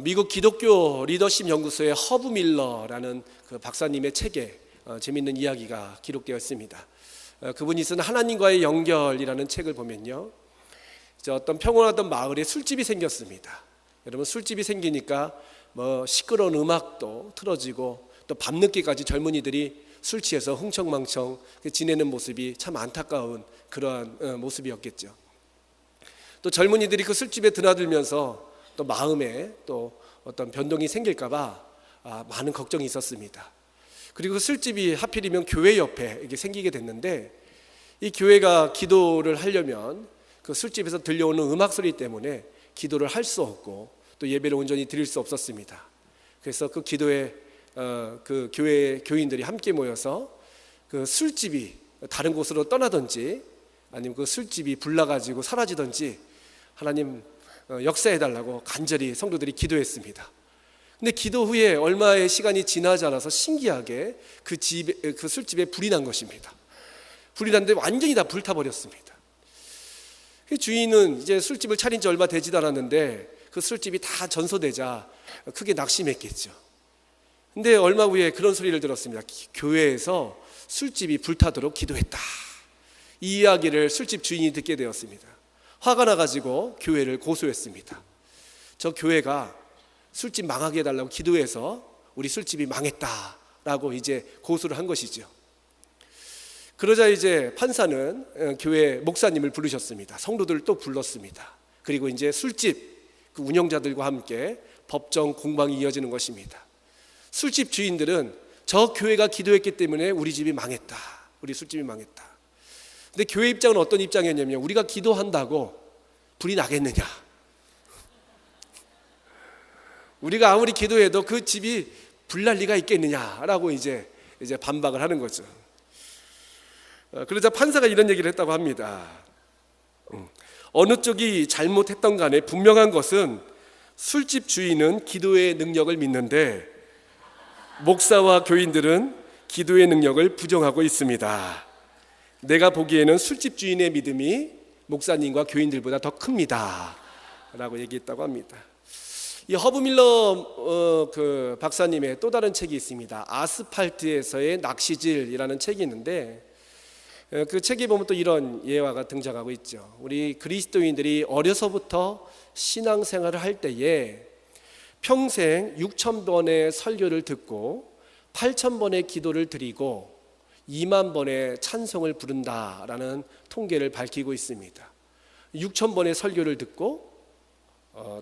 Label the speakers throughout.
Speaker 1: 미국 기독교 리더십 연구소의 허브 밀러라는 그 박사님의 책에 재미있는 이야기가 기록되어 있습니다. 그분이 쓴 하나님과의 연결이라는 책을 보면요, 어떤 평온하던 마을에 술집이 생겼습니다. 여러분, 술집이 생기니까 시끄러운 음악도 틀어지고 또 밤늦게까지 젊은이들이 술 취해서 흥청망청 지내는 모습이 참 안타까운 그러한 모습이었겠죠. 또 젊은이들이 그 술집에 드나들면서 또 마음에 또 어떤 변동이 생길까봐 많은 걱정이 있었습니다. 그리고 그 술집이 하필이면 교회 옆에 이게 생기게 됐는데, 이 교회가 기도를 하려면 그 술집에서 들려오는 음악 소리 때문에 기도를 할 수 없고 또 예배를 온전히 드릴 수 없었습니다. 그래서 그 기도에 그 교회 교인들이 함께 모여서 그 술집이 다른 곳으로 떠나든지 아니면 그 술집이 불나가지고 사라지든지 하나님 역사해달라고 간절히 성도들이 기도했습니다. 근데 기도 후에 얼마의 시간이 지나지 않아서 신기하게 그 술집에 불이 난 것입니다. 불이 났는데 완전히 다 불타버렸습니다. 그 주인은 이제 술집을 차린 지 얼마 되지도 않았는데 그 술집이 다 전소되자 크게 낙심했겠죠. 근데 얼마 후에 그런 소리를 들었습니다. 교회에서 술집이 불타도록 기도했다. 이 이야기를 술집 주인이 듣게 되었습니다. 화가 나가지고 교회를 고소했습니다. 저 교회가 술집 망하게 해달라고 기도해서 우리 술집이 망했다라고 이제 고소를 한 것이죠. 그러자 이제 판사는 교회 목사님을 부르셨습니다. 성도들을 또 불렀습니다. 그리고 이제 술집 그 운영자들과 함께 법정 공방이 이어지는 것입니다. 술집 주인들은 저 교회가 기도했기 때문에 우리 집이 망했다, 우리 술집이 망했다. 근데 교회 입장은 어떤 입장이었냐면, 우리가 기도한다고 불이 나겠느냐, 우리가 아무리 기도해도 그 집이 불날 리가 있겠느냐라고 이제 반박을 하는 거죠. 그러자 판사가 이런 얘기를 했다고 합니다. 어느 쪽이 잘못했던 간에 분명한 것은 술집 주인은 기도의 능력을 믿는데 목사와 교인들은 기도의 능력을 부정하고 있습니다. 내가 보기에는 술집 주인의 믿음이 목사님과 교인들보다 더 큽니다 라고 얘기했다고 합니다. 이 허브 밀러 그 박사님의 또 다른 책이 있습니다. 아스팔트에서의 낚시질이라는 책이 있는데, 그 책에 보면 또 이런 예화가 등장하고 있죠. 우리 그리스도인들이 어려서부터 신앙생활을 할 때에 평생 6,000번의 설교를 듣고 8,000번의 기도를 드리고 2만 번의 찬송을 부른다라는 통계를 밝히고 있습니다. 6,000번의 설교를 듣고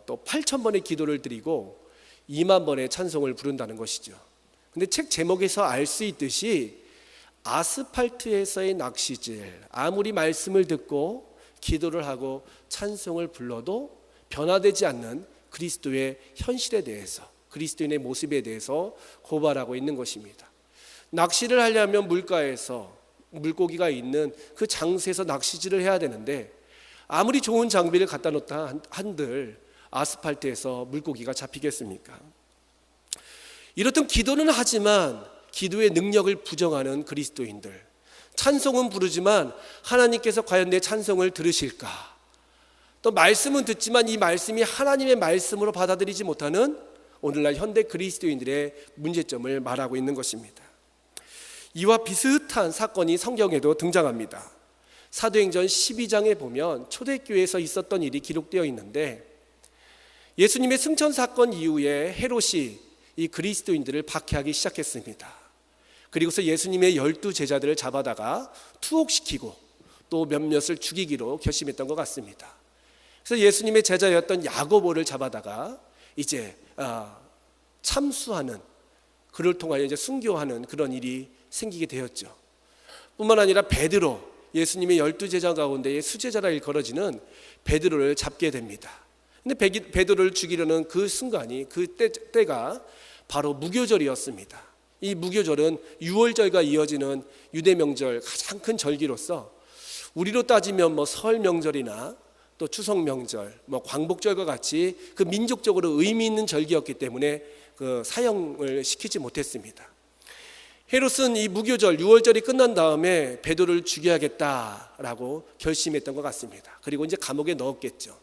Speaker 1: 또 8,000번의 기도를 드리고 2만 번의 찬송을 부른다는 것이죠. 근데 책 제목에서 알 수 있듯이 아스팔트에서의 낚시질, 아무리 말씀을 듣고 기도를 하고 찬송을 불러도 변화되지 않는 그리스도의 현실에 대해서, 그리스도인의 모습에 대해서 고발하고 있는 것입니다. 낚시를 하려면 물가에서 물고기가 있는 그 장소에서 낚시질을 해야 되는데, 아무리 좋은 장비를 갖다 놓다 한들 아스팔트에서 물고기가 잡히겠습니까? 이렇듯 기도는 하지만 기도의 능력을 부정하는 그리스도인들, 찬송은 부르지만 하나님께서 과연 내 찬송을 들으실까? 또 말씀은 듣지만 이 말씀이 하나님의 말씀으로 받아들이지 못하는 오늘날 현대 그리스도인들의 문제점을 말하고 있는 것입니다. 이와 비슷한 사건이 성경에도 등장합니다. 사도행전 12장에 보면 초대교회에서 있었던 일이 기록되어 있는데, 예수님의 승천 사건 이후에 헤롯이 이 그리스도인들을 박해하기 시작했습니다. 그리고서 예수님의 12제자들을 잡아다가 투옥시키고 또 몇몇을 죽이기로 결심했던 것 같습니다. 그래서 예수님의 제자였던 야고보를 잡아다가 이제 참수하는, 그를 통하여 이제 순교하는 그런 일이 생기게 되었죠. 뿐만 아니라 베드로, 예수님의 12제자 가운데의 수제자라 일컬어지는 베드로를 잡게 됩니다. 근데 베드로를 죽이려는 그 순간이, 그 때가 바로 무교절이었습니다. 이 무교절은 유월절과 이어지는 유대 명절 가장 큰 절기로서, 우리로 따지면 설 명절이나 또 추석 명절, 광복절과 같이 그 민족적으로 의미 있는 절기였기 때문에 그 사형을 시키지 못했습니다. 헤롯은 이 무교절 유월절이 끝난 다음에 베드로를 죽여야겠다라고 결심했던 것 같습니다. 그리고 이제 감옥에 넣었겠죠.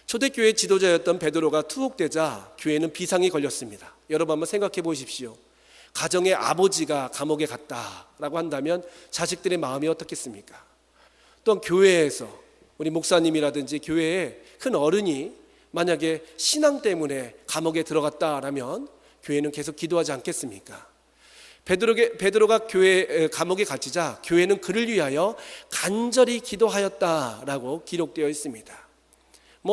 Speaker 1: 초대교회 지도자였던 베드로가 투옥되자 교회는 비상이 걸렸습니다. 여러분 한번 생각해 보십시오. 가정의 아버지가 감옥에 갔다라고 한다면 자식들의 마음이 어떻겠습니까? 또한 교회에서 우리 목사님이라든지 교회에 큰 어른이 만약에 신앙 때문에 감옥에 들어갔다라면 교회는 계속 기도하지 않겠습니까? 베드로가 감옥에 갇히자 교회는 그를 위하여 간절히 기도하였다라고 기록되어 있습니다.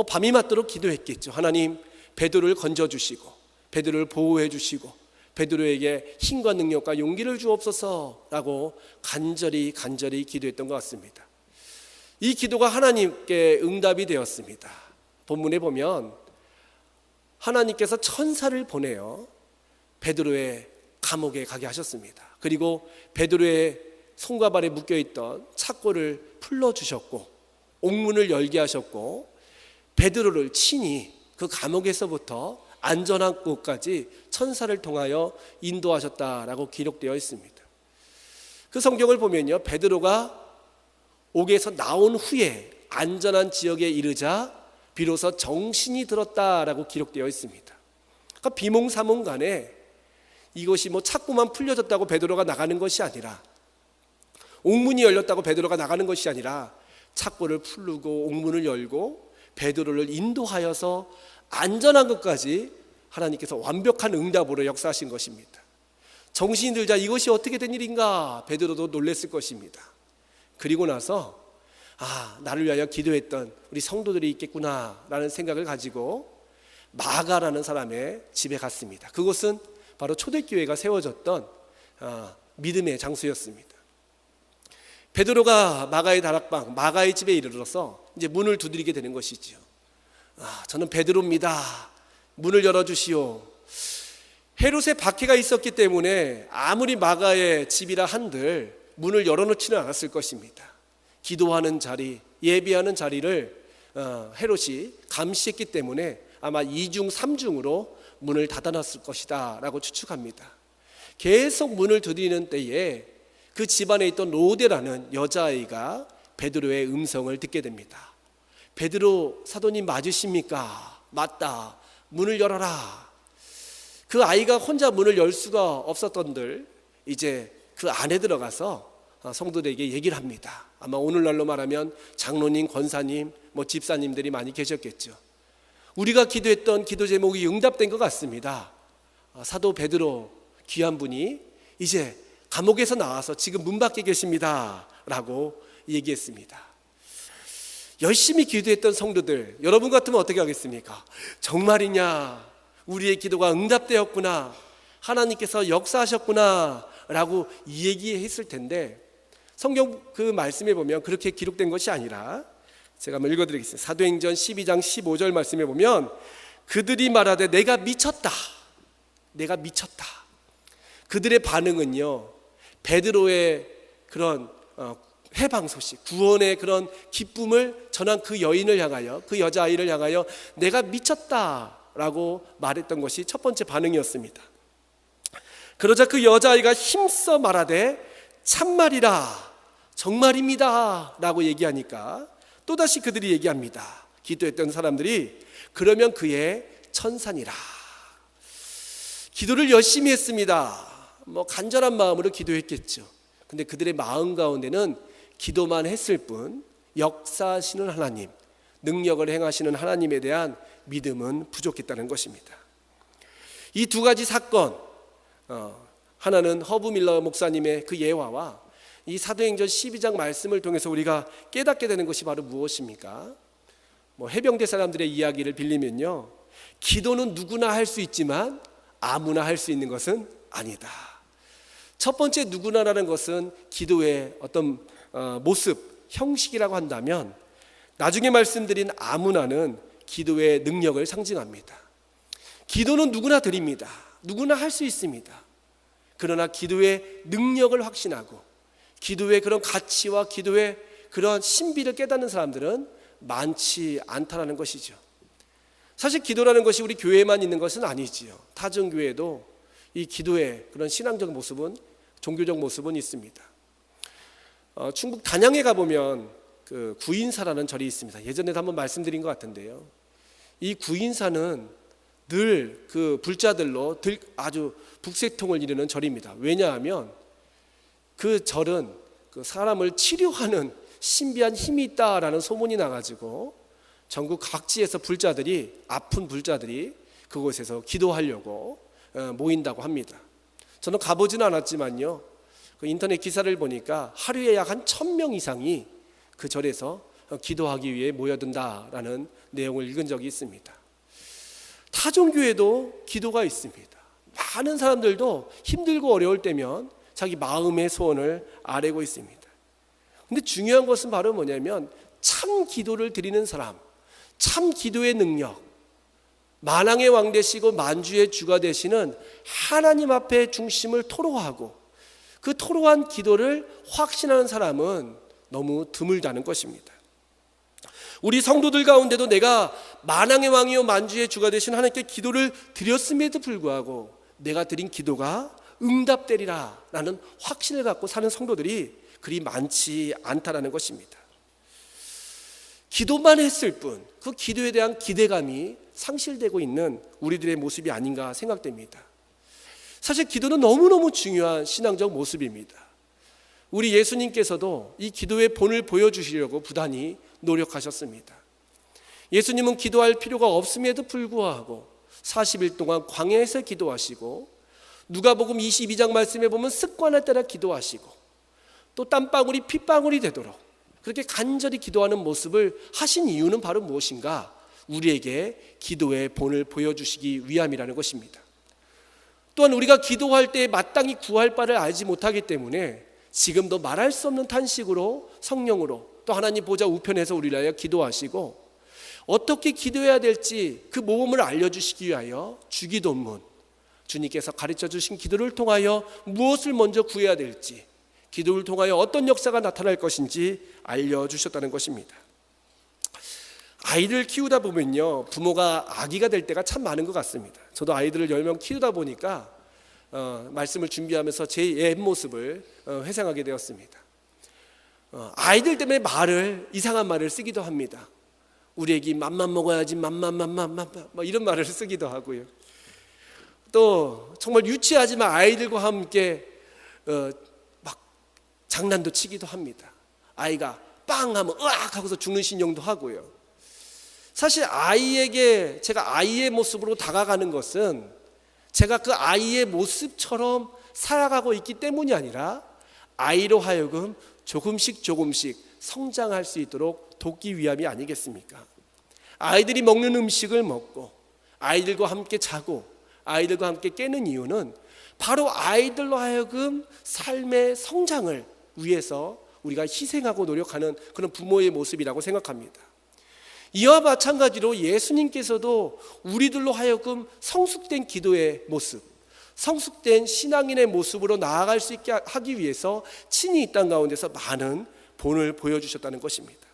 Speaker 1: 밤이 맞도록 기도했겠죠. 하나님, 베드로를 건져주시고 베드로를 보호해 주시고 베드로에게 힘과 능력과 용기를 주옵소서라고 간절히 기도했던 것 같습니다. 이 기도가 하나님께 응답이 되었습니다. 본문에 보면 하나님께서 천사를 보내어 베드로의 감옥에 가게 하셨습니다. 그리고 베드로의 손과 발에 묶여있던 착고를 풀어주셨고 옥문을 열게 하셨고 베드로를 친히 그 감옥에서부터 안전한 곳까지 천사를 통하여 인도하셨다라고 기록되어 있습니다. 그 성경을 보면요, 베드로가 옥에서 나온 후에 안전한 지역에 이르자 비로소 정신이 들었다라고 기록되어 있습니다. 그러니까 비몽사몽간에 이것이 착고만 풀려졌다고 베드로가 나가는 것이 아니라, 옥문이 열렸다고 베드로가 나가는 것이 아니라 착고를 풀고 옥문을 열고 베드로를 인도하여서 안전한 것까지 하나님께서 완벽한 응답으로 역사하신 것입니다. 정신이 들자 이것이 어떻게 된 일인가 베드로도 놀랐을 것입니다. 그리고 나서 나를 위하여 기도했던 우리 성도들이 있겠구나라는 생각을 가지고 마가라는 사람의 집에 갔습니다. 그곳은 바로 초대교회가 세워졌던 믿음의 장소였습니다. 베드로가 마가의 다락방, 마가의 집에 이르러서 이제 문을 두드리게 되는 것이지요. 저는 베드로입니다. 문을 열어주시오. 헤롯의 박해가 있었기 때문에 아무리 마가의 집이라 한들 문을 열어놓지는 않았을 것입니다. 기도하는 자리, 예비하는 자리를 헤롯이 감시했기 때문에 아마 2중 3중으로 문을 닫아놨을 것이다 라고 추측합니다. 계속 문을 두드리는 때에 그 집안에 있던 로데라는 여자아이가 베드로의 음성을 듣게 됩니다. 베드로 사도님 맞으십니까? 맞다. 문을 열어라. 그 아이가 혼자 문을 열 수가 없었던들 이제 그 안에 들어가서 성도들에게 얘기를 합니다. 아마 오늘날로 말하면 장로님, 권사님, 집사님들이 많이 계셨겠죠. 우리가 기도했던 기도 제목이 응답된 것 같습니다. 사도 베드로 귀한 분이 이제 감옥에서 나와서 지금 문 밖에 계십니다 라고 얘기했습니다. 열심히 기도했던 성도들, 여러분 같으면 어떻게 하겠습니까? 정말이냐, 우리의 기도가 응답되었구나, 하나님께서 역사하셨구나 라고 얘기했을 텐데, 성경 그 말씀에 보면 그렇게 기록된 것이 아니라, 제가 한번 읽어드리겠습니다. 사도행전 12장 15절 말씀에 보면 그들이 말하되 내가 미쳤다, 내가 미쳤다. 그들의 반응은요, 베드로의 그런 해방 소식, 구원의 그런 기쁨을 전한 그 여인을 향하여, 그 여자아이를 향하여 내가 미쳤다라고 말했던 것이 첫 번째 반응이었습니다. 그러자 그 여자아이가 힘써 말하되 참말이라, 정말입니다 라고 얘기하니까 또다시 그들이 얘기합니다. 기도했던 사람들이 그러면 그의 천사니라. 기도를 열심히 했습니다. 간절한 마음으로 기도했겠죠. 근데 그들의 마음 가운데는 기도만 했을 뿐 역사하시는 하나님, 능력을 행하시는 하나님에 대한 믿음은 부족했다는 것입니다. 이 두 가지 사건, 하나는 허브 밀러 목사님의 그 예화와 이 사도행전 12장 말씀을 통해서 우리가 깨닫게 되는 것이 바로 무엇입니까? 해병대 사람들의 이야기를 빌리면요, 기도는 누구나 할 수 있지만 아무나 할 수 있는 것은 아니다. 첫 번째 누구나라는 것은 기도의 어떤 모습, 형식이라고 한다면, 나중에 말씀드린 아무나는 기도의 능력을 상징합니다. 기도는 누구나 드립니다. 누구나 할 수 있습니다. 그러나 기도의 능력을 확신하고 기도의 그런 가치와 기도의 그런 신비를 깨닫는 사람들은 많지 않다라는 것이죠. 사실 기도라는 것이 우리 교회에만 있는 것은 아니지요. 타종교회도 이 기도의 그런 신앙적 모습은, 종교적 모습은 있습니다. 충북 단양에 가보면 그 구인사라는 절이 있습니다. 예전에도 한번 말씀드린 것 같은데요, 이 구인사는 늘 그 불자들로 아주 북새통을 이루는 절입니다. 왜냐하면 그 절은 그 사람을 치료하는 신비한 힘이 있다라는 소문이 나가지고 전국 각지에서 불자들이, 아픈 불자들이 그곳에서 기도하려고 모인다고 합니다. 저는 가보지는 않았지만요, 그 인터넷 기사를 보니까 하루에 약 한 1,000명 이상이 그 절에서 기도하기 위해 모여든다라는 내용을 읽은 적이 있습니다. 타종교에도 기도가 있습니다. 많은 사람들도 힘들고 어려울 때면 자기 마음의 소원을 아뢰고 있습니다. 근데 중요한 것은 바로 뭐냐면 참 기도를 드리는 사람, 참 기도의 능력, 만왕의 왕 되시고 만주의 주가 되시는 하나님 앞에 중심을 토로하고 그 토로한 기도를 확신하는 사람은 너무 드물다는 것입니다. 우리 성도들 가운데도 내가 만왕의 왕이요 만주의 주가 되신 하나님께 기도를 드렸음에도 불구하고 내가 드린 기도가 응답되리라 라는 확신을 갖고 사는 성도들이 그리 많지 않다라는 것입니다. 기도만 했을 뿐 그 기도에 대한 기대감이 상실되고 있는 우리들의 모습이 아닌가 생각됩니다. 사실 기도는 너무너무 중요한 신앙적 모습입니다. 우리 예수님께서도 이 기도의 본을 보여주시려고 부단히 노력하셨습니다. 예수님은 기도할 필요가 없음에도 불구하고 40일 동안 광야에서 기도하시고, 누가복음 22장 말씀에 보면 습관에 따라 기도하시고, 또 땀방울이 핏방울이 되도록 그렇게 간절히 기도하는 모습을 하신 이유는 바로 무엇인가? 우리에게 기도의 본을 보여주시기 위함이라는 것입니다. 또한 우리가 기도할 때 마땅히 구할 바를 알지 못하기 때문에 지금도 말할 수 없는 탄식으로 성령으로 또 하나님 보좌 우편에서 우리를 위하여 기도하시고, 어떻게 기도해야 될지 그 모범을 알려주시기 위하여 주기도문, 주님께서 가르쳐 주신 기도를 통하여 무엇을 먼저 구해야 될지, 기도를 통하여 어떤 역사가 나타날 것인지 알려주셨다는 것입니다. 아이들 키우다 보면요, 부모가 아기가 될 때가 참 많은 것 같습니다. 저도 아이들을 10명 키우다 보니까 말씀을 준비하면서 제 옛 모습을 회상하게 되었습니다. 아이들 때문에 이상한 말을 쓰기도 합니다. 우리 애기 맘만 먹어야지, 맘만 이런 말을 쓰기도 하고요. 또 정말 유치하지만 아이들과 함께 막 장난도 치기도 합니다. 아이가 빵 하면 으악 하고서 죽는 신용도 하고요. 사실 제가 아이의 모습으로 다가가는 것은 제가 그 아이의 모습처럼 살아가고 있기 때문이 아니라 아이로 하여금 조금씩 성장할 수 있도록 돕기 위함이 아니겠습니까? 아이들이 먹는 음식을 먹고 아이들과 함께 자고 아이들과 함께 깨는 이유는 바로 아이들로 하여금 삶의 성장을 위해서 우리가 희생하고 노력하는 그런 부모의 모습이라고 생각합니다. 이와 마찬가지로 예수님께서도 우리들로 하여금 성숙된 기도의 모습, 성숙된 신앙인의 모습으로 나아갈 수 있게 하기 위해서 친히 이 땅 가운데서 많은 본을 보여주셨다는 것입니다.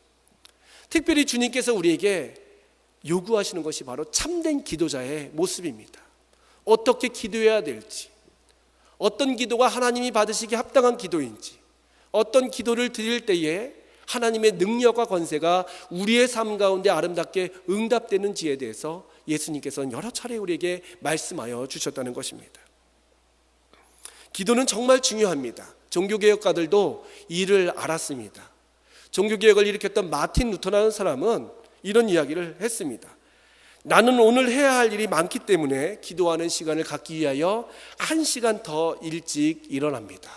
Speaker 1: 특별히 주님께서 우리에게 요구하시는 것이 바로 참된 기도자의 모습입니다. 어떻게 기도해야 될지, 어떤 기도가 하나님이 받으시기에 합당한 기도인지, 어떤 기도를 드릴 때에 하나님의 능력과 권세가 우리의 삶 가운데 아름답게 응답되는지에 대해서 예수님께서는 여러 차례 우리에게 말씀하여 주셨다는 것입니다. 기도는 정말 중요합니다. 종교개혁가들도 이를 알았습니다. 종교개혁을 일으켰던 마틴 루터라는 사람은 이런 이야기를 했습니다. 나는 오늘 해야 할 일이 많기 때문에 기도하는 시간을 갖기 위하여 1시간 더 일찍 일어납니다.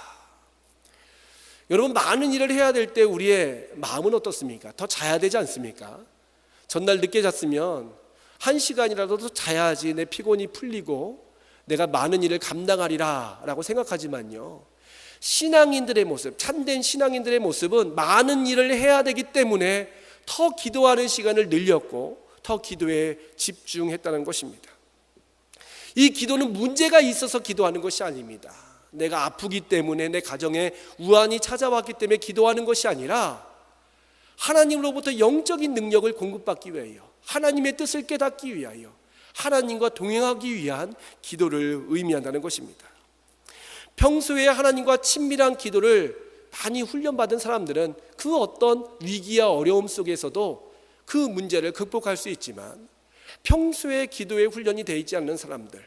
Speaker 1: 여러분, 많은 일을 해야 될 때 우리의 마음은 어떻습니까? 더 자야 되지 않습니까? 전날 늦게 잤으면 1시간이라도 더 자야지 내 피곤이 풀리고 내가 많은 일을 감당하리라 라고 생각하지만요, 신앙인들의 모습, 참된 신앙인들의 모습은 많은 일을 해야 되기 때문에 더 기도하는 시간을 늘렸고 더 기도에 집중했다는 것입니다. 이 기도는 문제가 있어서 기도하는 것이 아닙니다. 내가 아프기 때문에, 내 가정에 우환이 찾아왔기 때문에 기도하는 것이 아니라 하나님으로부터 영적인 능력을 공급받기 위하여, 하나님의 뜻을 깨닫기 위하여, 하나님과 동행하기 위한 기도를 의미한다는 것입니다. 평소에 하나님과 친밀한 기도를 많이 훈련받은 사람들은 그 어떤 위기와 어려움 속에서도 그 문제를 극복할 수 있지만, 평소에 기도의 훈련이 되어 있지 않는 사람들,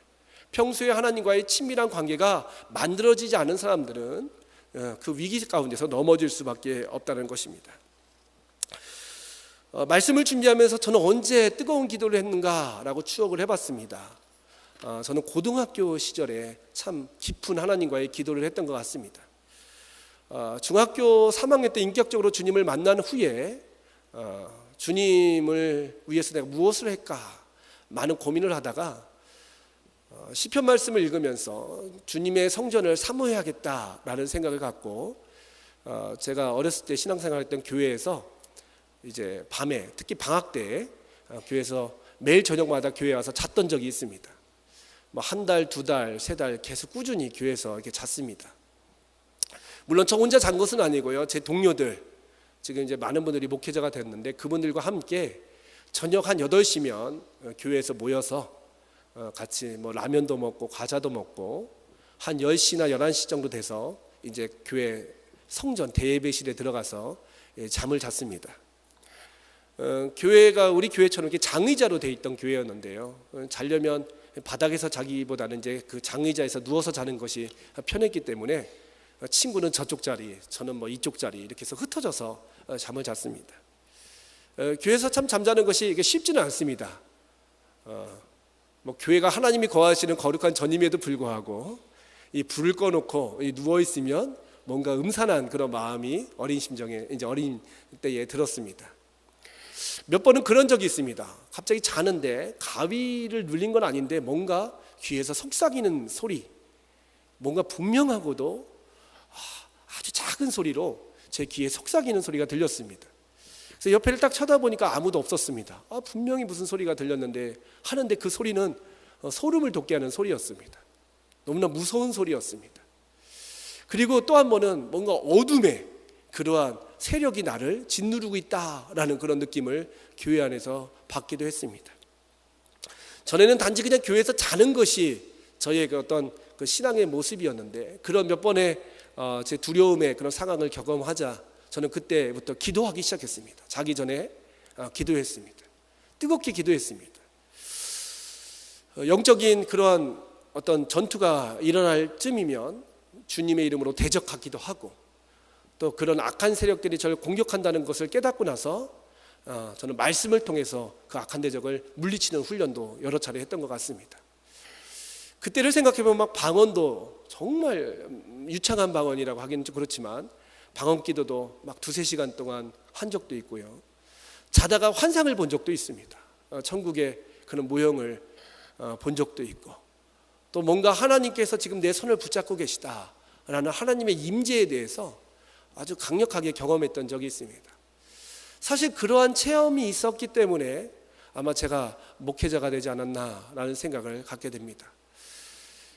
Speaker 1: 평소에 하나님과의 친밀한 관계가 만들어지지 않은 사람들은 그 위기 가운데서 넘어질 수밖에 없다는 것입니다. 말씀을 준비하면서 저는 언제 뜨거운 기도를 했는가라고 추억을 해봤습니다. 저는 고등학교 시절에 참 깊은 하나님과의 기도를 했던 것 같습니다. 중학교 3학년 때 인격적으로 주님을 만난 후에 주님을 위해서 내가 무엇을 할까 많은 고민을 하다가 시편 말씀을 읽으면서 주님의 성전을 사모해야겠다라는 생각을 갖고 제가 어렸을 때 신앙생활했던 교회에서 이제 밤에 특히 방학 때 교회에서 매일 저녁마다 교회에 와서 잤던 적이 있습니다. 뭐 한 달, 두 달, 세 달 계속 꾸준히 교회에서 이렇게 잤습니다. 물론 저 혼자 잔 것은 아니고요. 제 동료들, 지금 이제 많은 분들이 목회자가 됐는데 그분들과 함께 저녁 한 8시면 교회에서 모여서 같이 뭐 라면도 먹고 과자도 먹고 한 10시나 11시 정도 돼서 이제 교회 성전 대예배실에 들어가서 잠을 잤습니다. 교회가 우리 교회처럼 이렇게 장의자로 돼 있던 교회였는데요. 자려면 바닥에서 자기보다는 이제 그 장의자에서 누워서 자는 것이 편했기 때문에 친구는 저쪽 자리, 저는 뭐 이쪽 자리 이렇게 해서 흩어져서 잠을 잤습니다. 교회에서 참 잠자는 것이 이게 쉽지는 않습니다. 뭐 교회가 하나님이 거하시는 거룩한 전임에도 불구하고 이 불을 꺼놓고 누워 있으면 뭔가 음산한 그런 마음이 어린 심정에 이제 어린 때에 들었습니다. 몇 번은 그런 적이 있습니다. 갑자기 자는데 가위를 눌린 건 아닌데 뭔가 귀에서 속삭이는 소리, 뭔가 분명하고도 아주 작은 소리로 제 귀에 속삭이는 소리가 들렸습니다. 그래서 옆에를 딱 쳐다보니까 아무도 없었습니다. 분명히 무슨 소리가 들렸는데 하는데 그 소리는 소름을 돋게 하는 소리였습니다. 너무나 무서운 소리였습니다. 그리고 또 한 번은 뭔가 어둠에 그러한 세력이 나를 짓누르고 있다라는 그런 느낌을 교회 안에서 받기도 했습니다. 전에는 단지 그냥 교회에서 자는 것이 저의 그 어떤 그 신앙의 모습이었는데 그런 몇 번의 제 두려움의 그런 상황을 경험하자 저는 그때부터 기도하기 시작했습니다. 자기 전에 기도했습니다. 뜨겁게 기도했습니다. 영적인 그러한 어떤 전투가 일어날 쯤이면 주님의 이름으로 대적하기도 하고 또 그런 악한 세력들이 저를 공격한다는 것을 깨닫고 나서 저는 말씀을 통해서 그 악한 대적을 물리치는 훈련도 여러 차례 했던 것 같습니다. 그때를 생각해보면 막 방언도 정말 유창한 방언이라고 하기는 좀 그렇지만 방언 기도도 막 2-3시간 동안 한 적도 있고요. 자다가 환상을 본 적도 있습니다. 천국의 그런 모형을 본 적도 있고 또 뭔가 하나님께서 지금 내 손을 붙잡고 계시다라는 하나님의 임재에 대해서 아주 강력하게 경험했던 적이 있습니다. 사실 그러한 체험이 있었기 때문에 아마 제가 목회자가 되지 않았나라는 생각을 갖게 됩니다.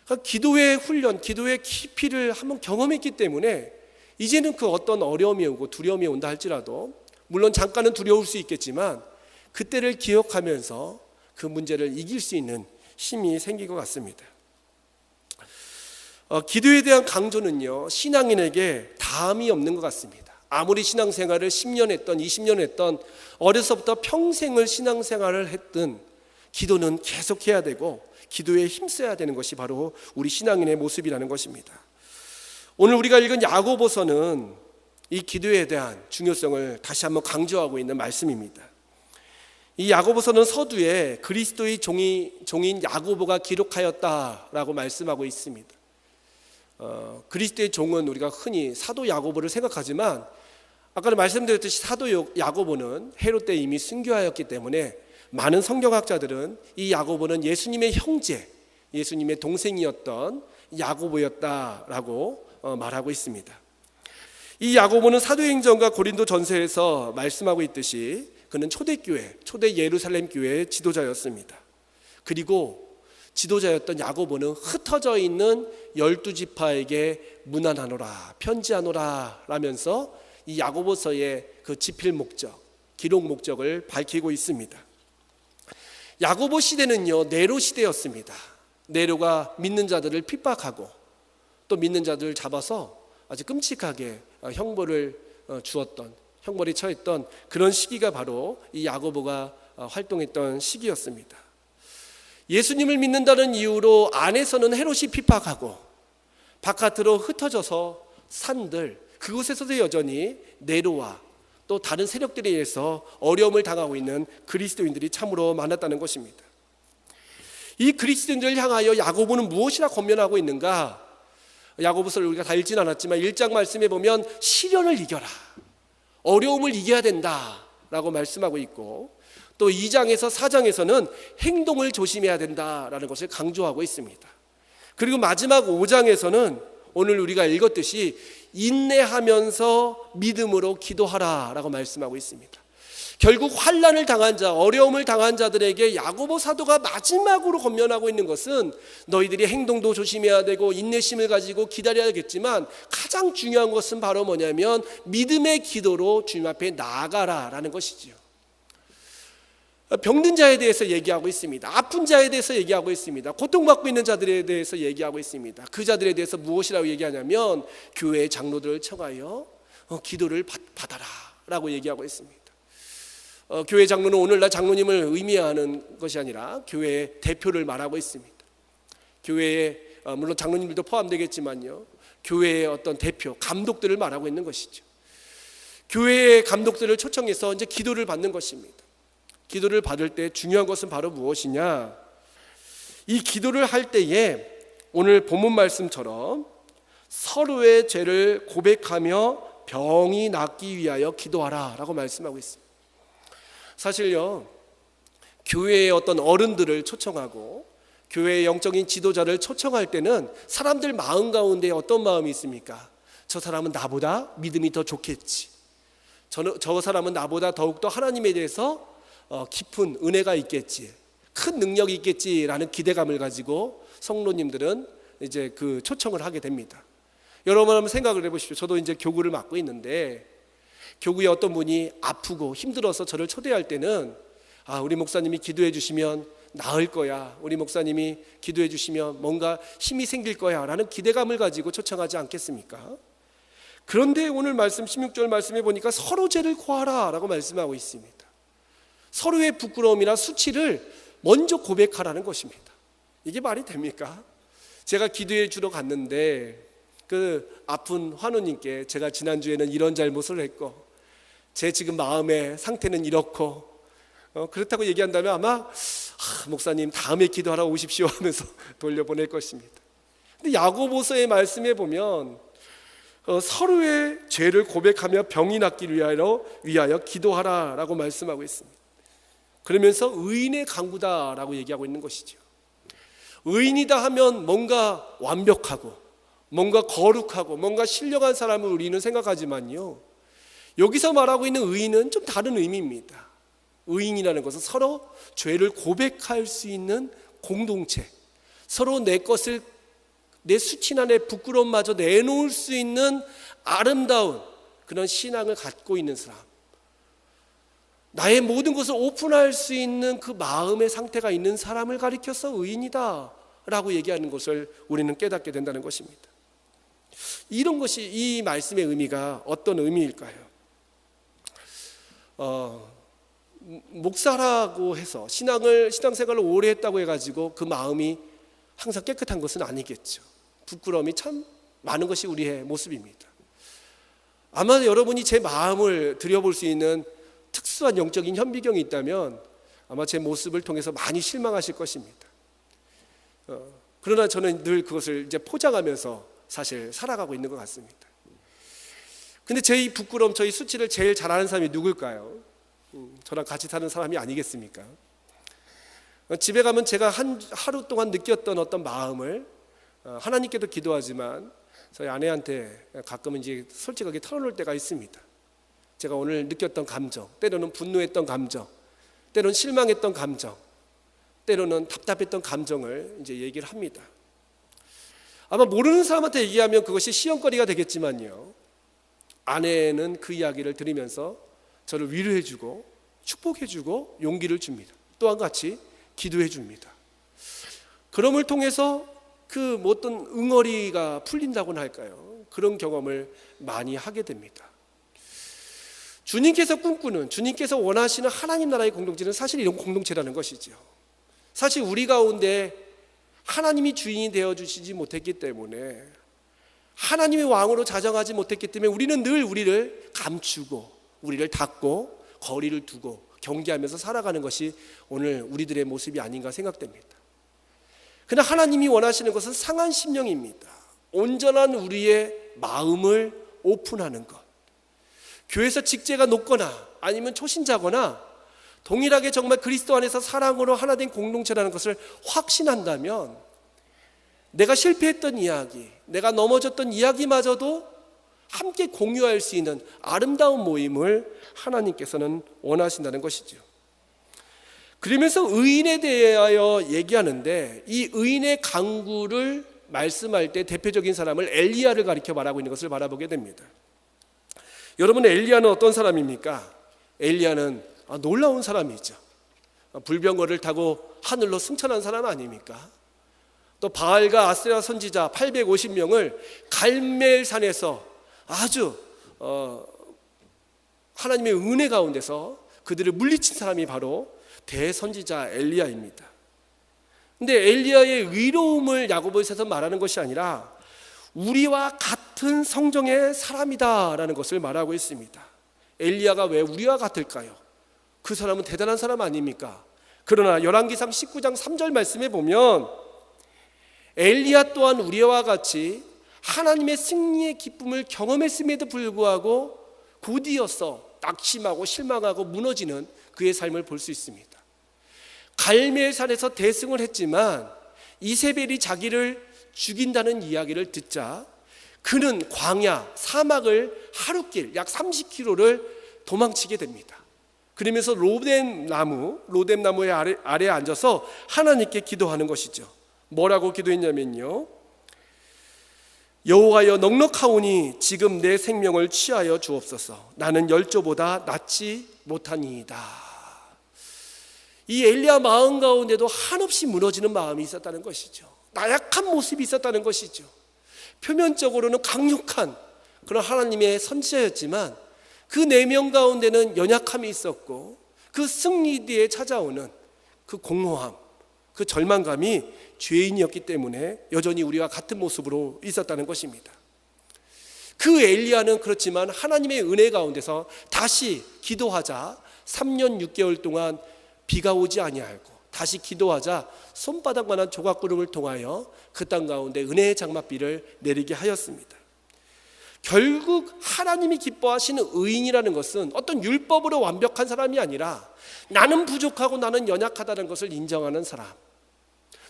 Speaker 1: 그러니까 기도의 훈련, 기도의 깊이를 한번 경험했기 때문에 이제는 그 어떤 어려움이 오고 두려움이 온다 할지라도 물론 잠깐은 두려울 수 있겠지만 그때를 기억하면서 그 문제를 이길 수 있는 힘이 생긴 것 같습니다. 기도에 대한 강조는요 신앙인에게 다함이 없는 것 같습니다. 아무리 신앙생활을 10년 했던 20년 했던 어려서부터 평생을 신앙생활을 했든 기도는 계속해야 되고 기도에 힘써야 되는 것이 바로 우리 신앙인의 모습이라는 것입니다. 오늘 우리가 읽은 야고보서는 이 기도에 대한 중요성을 다시 한번 강조하고 있는 말씀입니다. 이 야고보서는 서두에 그리스도의 종인 야고보가 기록하였다라고 말씀하고 있습니다. 그리스도의 종은 우리가 흔히 사도 야고보를 생각하지만 아까도 말씀드렸듯이 사도 야고보는 헤롯 때 이미 순교하였기 때문에 많은 성경학자들은 이 야고보는 예수님의 형제, 예수님의 동생이었던 야고보였다라고 말하고 있습니다. 이 야고보는 사도행전과 고린도 전서에서 말씀하고 있듯이 그는 초대교회, 초대 예루살렘 교회의 지도자였습니다. 그리고 지도자였던 야고보는 흩어져 있는 12지파에게 문안하노라, 편지하노라 라면서 이 야고보서의 그 집필 목적, 기록 목적을 밝히고 있습니다. 야고보 시대는요 네로 시대였습니다. 네로가 믿는 자들을 핍박하고 또 믿는 자들을 잡아서 아주 끔찍하게 형벌을 주었던, 형벌이 처했던 그런 시기가 바로 이 야고보가 활동했던 시기였습니다. 예수님을 믿는다는 이유로 안에서는 헤롯이 핍박하고 바깥으로 흩어져서 산들 그곳에서도 여전히 네로와 또 다른 세력들에 의해서 어려움을 당하고 있는 그리스도인들이 참으로 많았다는 것입니다. 이 그리스도인들을 향하여 야고보는 무엇이라 권면하고 있는가? 야고보서를 우리가 다 읽진 않았지만 1장 말씀에 보면 시련을 이겨라, 어려움을 이겨야 된다라고 말씀하고 있고, 또 2장에서 4장에서는 행동을 조심해야 된다라는 것을 강조하고 있습니다. 그리고 마지막 5장에서는 오늘 우리가 읽었듯이 인내하면서 믿음으로 기도하라라고 말씀하고 있습니다. 결국 환난을 당한 자, 어려움을 당한 자들에게 야고보 사도가 마지막으로 권면하고 있는 것은 너희들이 행동도 조심해야 되고 인내심을 가지고 기다려야겠지만 가장 중요한 것은 바로 뭐냐면 믿음의 기도로 주님 앞에 나아가라라는 것이지요. 병든 자에 대해서 얘기하고 있습니다. 아픈 자에 대해서 얘기하고 있습니다. 고통받고 있는 자들에 대해서 얘기하고 있습니다. 그 자들에 대해서 무엇이라고 얘기하냐면 교회의 장로들을 청하여 기도를 받아라 라고 얘기하고 있습니다. 교회 장로는 오늘날 장로님을 의미하는 것이 아니라 교회의 대표를 말하고 있습니다. 교회에 물론 장로님들도 포함되겠지만요, 교회의 어떤 대표, 감독들을 말하고 있는 것이죠. 교회의 감독들을 초청해서 이제 기도를 받는 것입니다. 기도를 받을 때 중요한 것은 바로 무엇이냐? 이 기도를 할 때에 오늘 본문 말씀처럼 서로의 죄를 고백하며 병이 낫기 위하여 기도하라 라고 말씀하고 있습니다. 사실요, 교회의 어떤 어른들을 초청하고 교회의 영적인 지도자를 초청할 때는 사람들 마음 가운데 어떤 마음이 있습니까? 저 사람은 나보다 믿음이 더 좋겠지, 저 사람은 나보다 더욱더 하나님에 대해서 깊은 은혜가 있겠지, 큰 능력이 있겠지라는 기대감을 가지고 성도님들은 이제 그 초청을 하게 됩니다. 여러분 한번 생각을 해보십시오. 저도 이제 교구를 맡고 있는데 교구에 어떤 분이 아프고 힘들어서 저를 초대할 때는 우리 목사님이 기도해 주시면 나을 거야, 우리 목사님이 기도해 주시면 뭔가 힘이 생길 거야 라는 기대감을 가지고 초청하지 않겠습니까? 그런데 오늘 말씀 16절 말씀에 보니까 서로 죄를 고하라 라고 말씀하고 있습니다. 서로의 부끄러움이나 수치를 먼저 고백하라는 것입니다. 이게 말이 됩니까? 제가 기도해 주러 갔는데 그 아픈 환우님께 제가 지난주에는 이런 잘못을 했고 제 지금 마음의 상태는 이렇고 그렇다고 얘기한다면 아마 목사님 다음에 기도하러 오십시오 하면서 돌려보낼 것입니다. 근데 야고보서의 말씀에 보면 서로의 죄를 고백하며 병이 낫기를 위하여 기도하라라고 말씀하고 있습니다. 그러면서 의인의 강구다라고 얘기하고 있는 것이죠. 의인이다 하면 뭔가 완벽하고 뭔가 거룩하고 뭔가 신령한 사람을 우리는 생각하지만요, 여기서 말하고 있는 의인은 좀 다른 의미입니다. 의인이라는 것은 서로 죄를 고백할 수 있는 공동체, 서로 내 것을, 내 수치나 내 부끄러움마저 내놓을 수 있는 아름다운 그런 신앙을 갖고 있는 사람, 나의 모든 것을 오픈할 수 있는 그 마음의 상태가 있는 사람을 가리켜서 의인이다 라고 얘기하는 것을 우리는 깨닫게 된다는 것입니다. 이런 것이 이 말씀의 의미가 어떤 의미일까요? 목사라고 해서 신앙생활을 오래 했다고 해가지고 그 마음이 항상 깨끗한 것은 아니겠죠. 부끄러움이 참 많은 것이 우리의 모습입니다. 아마 여러분이 제 마음을 들여볼 수 있는 특수한 영적인 현비경이 있다면 아마 제 모습을 통해서 많이 실망하실 것입니다. 그러나 저는 늘 그것을 이제 포장하면서 사실 살아가고 있는 것 같습니다. 근데 제 이 부끄러움, 저희 수치를 제일 잘 아는 사람이 누굴까요? 저랑 같이 사는 사람이 아니겠습니까? 집에 가면 제가 하루 동안 느꼈던 어떤 마음을 하나님께도 기도하지만 저희 아내한테 가끔은 이제 솔직하게 털어놓을 때가 있습니다. 제가 오늘 느꼈던 감정, 때로는 분노했던 감정, 때로는 실망했던 감정, 때로는 답답했던 감정을 이제 얘기를 합니다. 아마 모르는 사람한테 얘기하면 그것이 시험거리가 되겠지만요, 아내는 그 이야기를 들으면서 저를 위로해주고 축복해주고 용기를 줍니다. 또한 같이 기도해줍니다. 그럼을 통해서 그 어떤 응어리가 풀린다고나 할까요? 그런 경험을 많이 하게 됩니다. 주님께서 꿈꾸는, 주님께서 원하시는 하나님 나라의 공동체는 사실 이런 공동체라는 것이죠. 사실 우리 가운데 하나님이 주인이 되어주시지 못했기 때문에, 하나님이 왕으로 자정하지 못했기 때문에 우리는 늘 우리를 감추고 우리를 닫고 거리를 두고 경계하면서 살아가는 것이 오늘 우리들의 모습이 아닌가 생각됩니다. 그러나 하나님이 원하시는 것은 상한 심령입니다. 온전한 우리의 마음을 오픈하는 것. 교회에서 직제가 높거나 아니면 초신자거나 동일하게 정말 그리스도 안에서 사랑으로 하나 된 공동체라는 것을 확신한다면, 내가 실패했던 이야기, 내가 넘어졌던 이야기마저도 함께 공유할 수 있는 아름다운 모임을 하나님께서는 원하신다는 것이죠. 그러면서 의인에 대하여 얘기하는데, 이 의인의 강구를 말씀할 때 대표적인 사람을 엘리야를 가리켜 말하고 있는 것을 바라보게 됩니다. 여러분, 엘리야는 어떤 사람입니까? 엘리야는 놀라운 사람이죠. 불병거를 타고 하늘로 승천한 사람 아닙니까? 또 바알과 아세라 선지자 850명을 갈멜산에서 아주 하나님의 은혜 가운데서 그들을 물리친 사람이 바로 대선지자 엘리야입니다. 근데 엘리야의 의로움을 야고보서에서 말하는 것이 아니라 우리와 같은 성정의 사람이다라는 것을 말하고 있습니다. 엘리야가 왜 우리와 같을까요? 그 사람은 대단한 사람 아닙니까? 그러나 열왕기상 19장 3절 말씀에 보면 엘리야 또한 우리와 같이 하나님의 승리의 기쁨을 경험했음에도 불구하고 곧이어서 낙심하고 실망하고 무너지는 그의 삶을 볼 수 있습니다. 갈멜산에서 대승을 했지만 이세벨이 자기를 죽인다는 이야기를 듣자 그는 광야, 사막을 하룻길 약 30km를 도망치게 됩니다. 그러면서 로뎀나무의 아래에 앉아서 하나님께 기도하는 것이죠. 뭐라고 기도했냐면요, 여호와여, 넉넉하오니 지금 내 생명을 취하여 주옵소서. 나는 열조보다 낫지 못하니이다. 이 엘리야 마음 가운데도 한없이 무너지는 마음이 있었다는 것이죠. 나약한 모습이 있었다는 것이죠. 표면적으로는 강력한 그런 하나님의 선지자였지만 그 내면 가운데는 연약함이 있었고, 그 승리 뒤에 찾아오는 그 공허함, 그 절망감이 죄인이었기 때문에 여전히 우리와 같은 모습으로 있었다는 것입니다. 그 엘리야는 그렇지만 하나님의 은혜 가운데서 다시 기도하자 3년 6개월 동안 비가 오지 아니하고, 다시 기도하자 손바닥만한 조각구름을 통하여 그 땅 가운데 은혜의 장맛비를 내리게 하였습니다. 결국 하나님이 기뻐하시는 의인이라는 것은 어떤 율법으로 완벽한 사람이 아니라 나는 부족하고 나는 연약하다는 것을 인정하는 사람,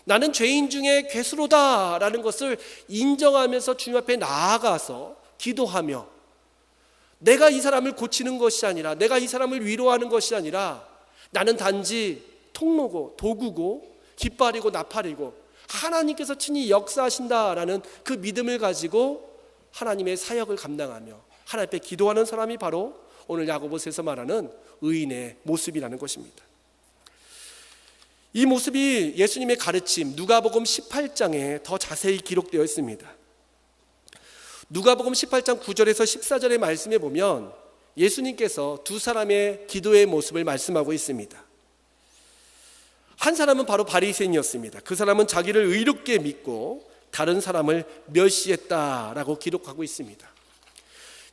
Speaker 1: 나는 죄인 중에 괴수로다라는 것을 인정하면서 주님 앞에 나아가서 기도하며, 내가 이 사람을 고치는 것이 아니라, 내가 이 사람을 위로하는 것이 아니라, 나는 단지 통로고 도구고 깃발이고 나팔이고 하나님께서 친히 역사하신다라는 그 믿음을 가지고 하나님의 사역을 감당하며 하나님 앞에 기도하는 사람이 바로 오늘 야고보서에서 말하는 의인의 모습이라는 것입니다. 이 모습이 예수님의 가르침 누가복음 18장에 더 자세히 기록되어 있습니다. 누가복음 18장 9절에서 14절의 말씀에 보면 예수님께서 두 사람의 기도의 모습을 말씀하고 있습니다. 한 사람은 바로 바리새인이었습니다. 그 사람은 자기를 의롭게 믿고 다른 사람을 멸시했다라고 기록하고 있습니다.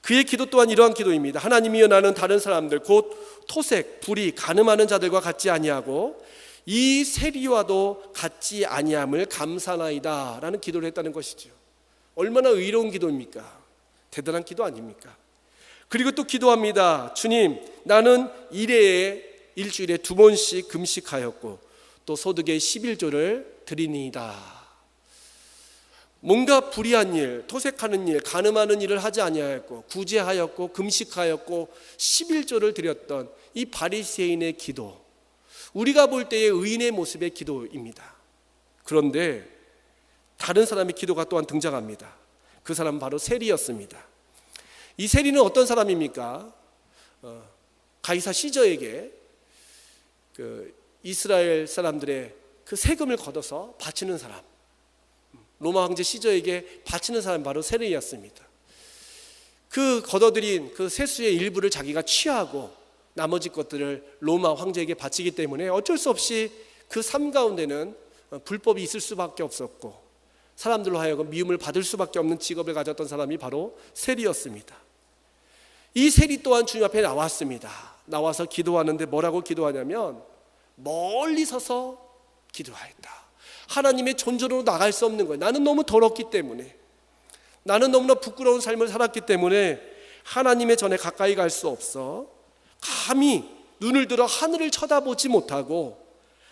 Speaker 1: 그의 기도 또한 이러한 기도입니다. 하나님이여, 나는 다른 사람들 곧 토색, 불의, 간음하는 자들과 같지 아니하고 이 세리와도 같지 아니함을 감사나이다 라는 기도를 했다는 것이죠. 얼마나 의로운 기도입니까? 대단한 기도 아닙니까? 그리고 또 기도합니다. 주님, 나는 일주일에 2번씩 금식하였고 또 소득의 11조를 드리니이다. 뭔가 불의한 일, 토색하는 일, 간음하는 일을 하지 아니하였고 구제하였고 금식하였고 11조를 드렸던 이 바리새인의 기도, 우리가 볼 때의 의인의 모습의 기도입니다. 그런데 다른 사람의 기도가 또한 등장합니다. 그 사람은 바로 세리였습니다. 이 세리는 어떤 사람입니까? 가이사 시저에게 그 이스라엘 사람들의 그 세금을 걷어서 바치는 사람, 로마 황제 시저에게 바치는 사람이 바로 세리였습니다. 그 걷어들인 그 세수의 일부를 자기가 취하고 나머지 것들을 로마 황제에게 바치기 때문에 어쩔 수 없이 그 삶 가운데는 불법이 있을 수밖에 없었고 사람들로 하여금 미움을 받을 수밖에 없는 직업을 가졌던 사람이 바로 세리였습니다. 이 세리 또한 주님 앞에 나왔습니다. 나와서 기도하는데 뭐라고 기도하냐면 멀리 서서 기도하였다. 하나님의 존재로 나갈 수 없는 거예요. 나는 너무 더럽기 때문에, 나는 너무나 부끄러운 삶을 살았기 때문에 하나님의 전에 가까이 갈 수 없어 감히 눈을 들어 하늘을 쳐다보지 못하고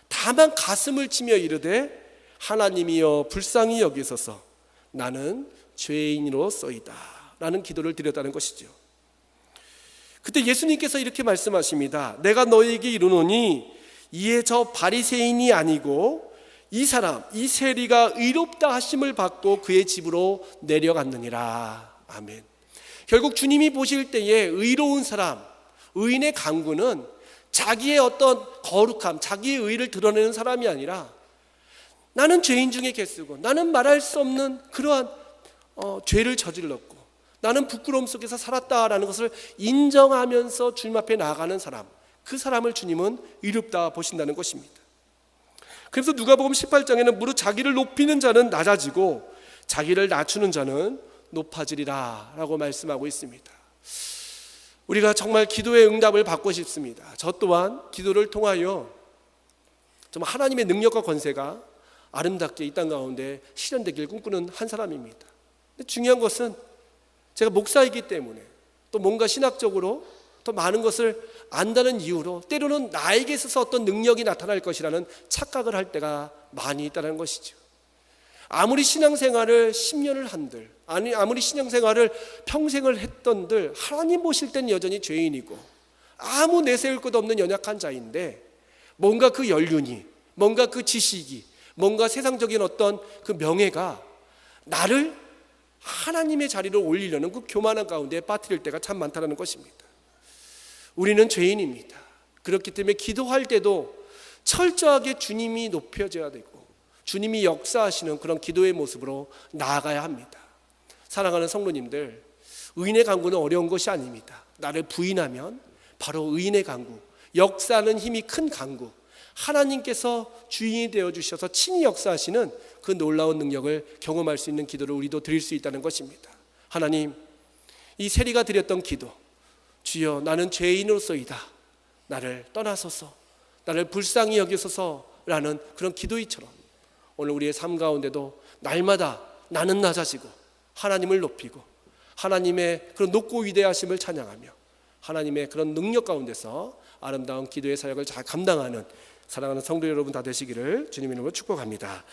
Speaker 1: 다만 가슴을 치며 이르되 하나님이여 불쌍히 여기소서 나는 죄인으로소이다 라는 기도를 드렸다는 것이죠. 그때 예수님께서 이렇게 말씀하십니다. 내가 너희에게 이르노니 이에 저 바리새인이 아니고 이 사람 이 세리가 의롭다 하심을 받고 그의 집으로 내려갔느니라. 아멘. 결국 주님이 보실 때에 의로운 사람, 의인의 강구는 자기의 어떤 거룩함, 자기의 의를 드러내는 사람이 아니라 나는 죄인 중에 개쓰고 나는 말할 수 없는 그러한 죄를 저질렀고 나는 부끄러움 속에서 살았다라는 것을 인정하면서 주님 앞에 나아가는 사람, 그 사람을 주님은 의롭다 보신다는 것입니다. 그래서 누가복음 18장에는 무릇 자기를 높이는 자는 낮아지고 자기를 낮추는 자는 높아지리라 라고 말씀하고 있습니다. 우리가 정말 기도의 응답을 받고 싶습니다. 저 또한 기도를 통하여 정말 하나님의 능력과 권세가 아름답게 이 땅 가운데 실현되길 꿈꾸는 한 사람입니다. 근데 중요한 것은 제가 목사이기 때문에 또 뭔가 신학적으로 더 많은 것을 안다는 이유로 때로는 나에게 있어서 어떤 능력이 나타날 것이라는 착각을 할 때가 많이 있다는 것이죠. 아무리 신앙생활을 10년을 한들, 아무리 신앙생활을 평생을 했던들 하나님 보실 때는 여전히 죄인이고 아무 내세울 것 없는 연약한 자인데 뭔가 그 연륜이, 뭔가 그 지식이, 뭔가 세상적인 어떤 그 명예가 나를 하나님의 자리로 올리려는 그 교만한 가운데 빠뜨릴 때가 참 많다는 것입니다. 우리는 죄인입니다. 그렇기 때문에 기도할 때도 철저하게 주님이 높여져야 되고 주님이 역사하시는 그런 기도의 모습으로 나아가야 합니다. 사랑하는 성도님들, 의인의 강구는 어려운 것이 아닙니다. 나를 부인하면 바로 의인의 강구, 역사하는 힘이 큰 강구, 하나님께서 주인이 되어주셔서 친히 역사하시는 그 놀라운 능력을 경험할 수 있는 기도를 우리도 드릴 수 있다는 것입니다. 하나님, 이 세리가 드렸던 기도, 주여 나는 죄인으로서이다, 나를 떠나소서, 나를 불쌍히 여기소서라는 그런 기도이처럼 오늘 우리의 삶 가운데도 날마다 나는 낮아지고 하나님을 높이고 하나님의 그런 높고 위대하심을 찬양하며 하나님의 그런 능력 가운데서 아름다운 기도의 사역을 잘 감당하는 사랑하는 성도 여러분 다 되시기를 주님의 이름으로 축복합니다.